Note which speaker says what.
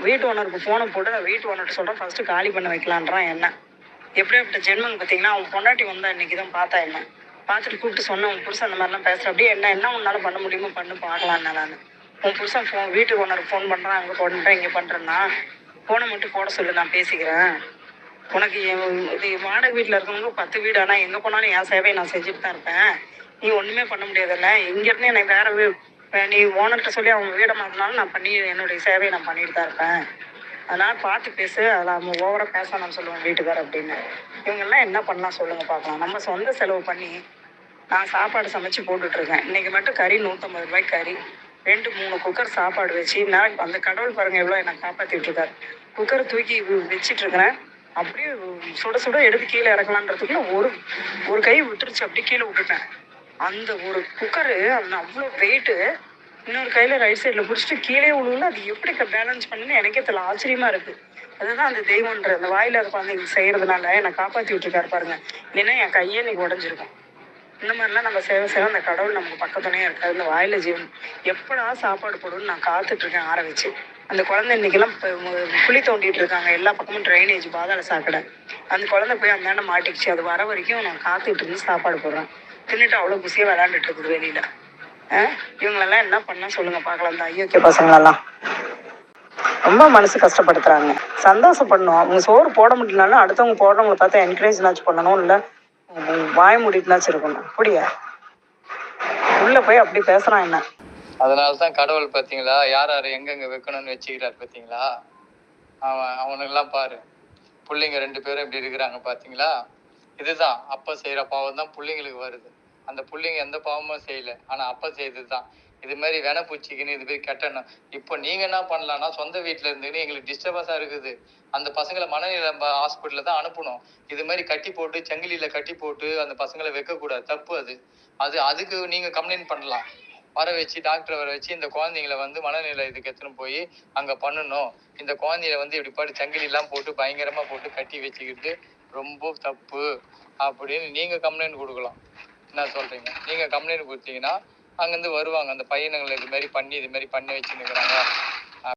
Speaker 1: வீட்டு ஓனருக்கு ஃபோனை போட்டு வீட்டு ஓனர்கிட்ட சொல்கிறேன் ஃபஸ்ட்டு காலி பண்ண வைக்கலான்றான் என்ன. எப்படியாப்பட்ட ஜென்மன் பார்த்தீங்கன்னா, அவன் பொண்டாட்டி வந்தா இன்னைக்கு தான் பார்த்தா என்ன. பார்த்துட்டு கூப்பிட்டு சொன்னேன், உன் புருஷன் அந்த மாதிரிலாம் பேசுகிற அப்படியே என்ன உன்னால் பண்ண முடியுமோ பண்ணு பார்க்கலான்னு நான். உன் புருஷன் வீட்டு ஓனருக்கு ஃபோன் பண்ணுறான், அங்கே பண்ணுறேன் இங்கே பண்ணுறேன்னா ஃபோனை மட்டும் போட சொல்லு, நான் பேசிக்கிறேன். உனக்கு இது வாடகை வீட்டில் இருக்கவங்க 10 வீடு, ஆனால் எங்கே போனாலும் என் சேவையை நான் செஞ்சுட்டு தான் இருப்பேன். நீ ஒன்றுமே பண்ண முடியாதுல்ல. இங்கேருந்து எனக்கு நீ ஓனர்கிட்ட சொல்லி அவங்க வீடை மாற்றினாலும் நான் பண்ணி என்னுடைய சேவையை நான் பண்ணிட்டு தான் இருப்பேன். அதனால் பார்த்து பேசு, அதில் அவங்க ஓவராக பேசணும்னு சொல்லுவேன் வீட்டுக்கார் அப்படின்னு. இவங்கெல்லாம் என்ன பண்ணலாம் சொல்லுங்கள் பார்க்கலாம். நம்ம சொந்த செலவு பண்ணி நான் சாப்பாடு சமைச்சு போட்டுட்ருக்கேன். இன்றைக்கி மட்டும் கறி 150 ரூபாய்க்கு கறி, 2-3 குக்கர் சாப்பாடு வச்சு நான் அந்த கடவுள் பாருங்கள் எவ்வளோ என்னை காப்பாற்றிட்டுருக்காரு. குக்கரை தூக்கி வச்சிட்ருக்கிறேன். அப்படியே சுட சுட எடுத்து கீழே இறக்கலான்றதுக்குள்ள ஒரு கை விட்டுருச்சு, அப்படி கீழே விட்டுட்டேன். அந்த ஒரு குக்கரு அந்த அவ்வளோ வெயிட்டு இன்னொரு கையில் ரைட் சைடில் பிடிச்சிட்டு கீழே விழுவுல. அது எப்படி பேலன்ஸ் பண்ணுன்னு எனக்கே தெரியல, ஆச்சரியமாக இருக்குது. அதுதான் அந்த தெய்வன்ற அந்த வாயில் அது குழந்தைங்க செய்கிறதுனால என்னை காப்பாற்றி விட்டுருக்காரு பாருங்கள். இல்லைன்னா என் கையே இன்னைக்கு உடஞ்சிருக்கும். இந்த மாதிரிலாம் நம்ம சேவை அந்த கடவுள் நமக்கு பக்கத்துணையாக இருக்காது. இந்த வாயில் ஜீவன் எப்படா சாப்பாடு போடுன்னு நான் காத்துட்ருக்கேன் ஆற வச்சு. அந்த குழந்தை இன்றைக்கெல்லாம் குழி தோண்டிகிட்டு இருக்காங்க, எல்லா பக்கமும் ட்ரைனேஜ் பாதாள சாக்கடை. அந்த குழந்தை போய் அந்தாண்ட மாட்டிக்கிச்சு. அது வர வரைக்கும் நான் காத்துட்டு இருந்து சாப்பாடு போடுறேன். தின்னுட்டு அவ்வளோ குசியாக விளையாண்டுட்டு இருக்குது வெளியில். இவங்களெல்லாம் என்ன பண்ணால் சொல்லுங்கள் பார்க்கலாம். இந்த ஐயோக்கிய பசங்களெல்லாம் ரொம்ப மனசு கஷ்டப்படுத்துகிறாங்க. சந்தோஷப்படணும். அவங்க சோறு போட முடியலனாலும் அடுத்தவங்க போடுறவங்களை பார்த்தா என்கரேஜ்னாச்சும் பண்ணணும், இல்லை வாய மூடிட்டுனாச்சும் இருக்கணும். அப்படியா உள்ளே போய் அப்படி பேசுகிறான் என்ன.
Speaker 2: அதனால தான் கடவுள் பார்த்தீங்களா யார் யார் எங்கெங்கே வைக்கணும்னு வச்சுக்கிறார் பார்த்தீங்களா. அவனுக்கெல்லாம் பாரு, பிள்ளைங்க 2 பேரும் இப்படி இருக்கிறாங்க பார்த்தீங்களா. இதுதான் அப்பா செய்கிற பாவம் தான் பிள்ளைங்களுக்கு வருது. அந்த பிள்ளைங்க எந்த பாவமும் செய்யலை, ஆனால் அப்பா செய்தது தான். இது மாதிரி பூச்சிக்குன்னு இது மாதிரி கெட்டணும். இப்போ நீங்கள் என்ன பண்ணலான்னா, சொந்த வீட்டில் இருந்துன்னு எங்களுக்கு டிஸ்டர்பன்ஸாக இருக்குது, அந்த பசங்களை மனநிலை ஹாஸ்பிட்டலில் தான் அனுப்பணும். இது மாதிரி கட்டி போட்டு சங்கிலியில் கட்டி போட்டு அந்த பசங்களை வைக்கக்கூடாது, தப்பு அதுக்கு நீங்கள் கம்ப்ளைண்ட் பண்ணலாம். வர வச்சு டாக்டரை வர வச்சு இந்த குழந்தைங்களை மனநிலை இதுக்கு எடுத்துன்னு போய் அங்கே பண்ணணும். இந்த குழந்தைய இப்படி பாட்டு சங்கிலிலாம் போட்டு பயங்கரமாக போட்டு கட்டி வச்சுக்கிட்டு ரொம்ப தப்பு அப்படின்னு நீங்கள் கம்ப்ளைண்ட் கொடுக்கலாம். என்ன சொல்கிறீங்க? நீங்கள் கம்ப்ளைண்ட் கொடுத்தீங்கன்னா அங்கேருந்து வருவாங்க, அந்த பையனுங்களை இது மாதிரி பண்ணி வச்சுன்னுக்குறாங்க,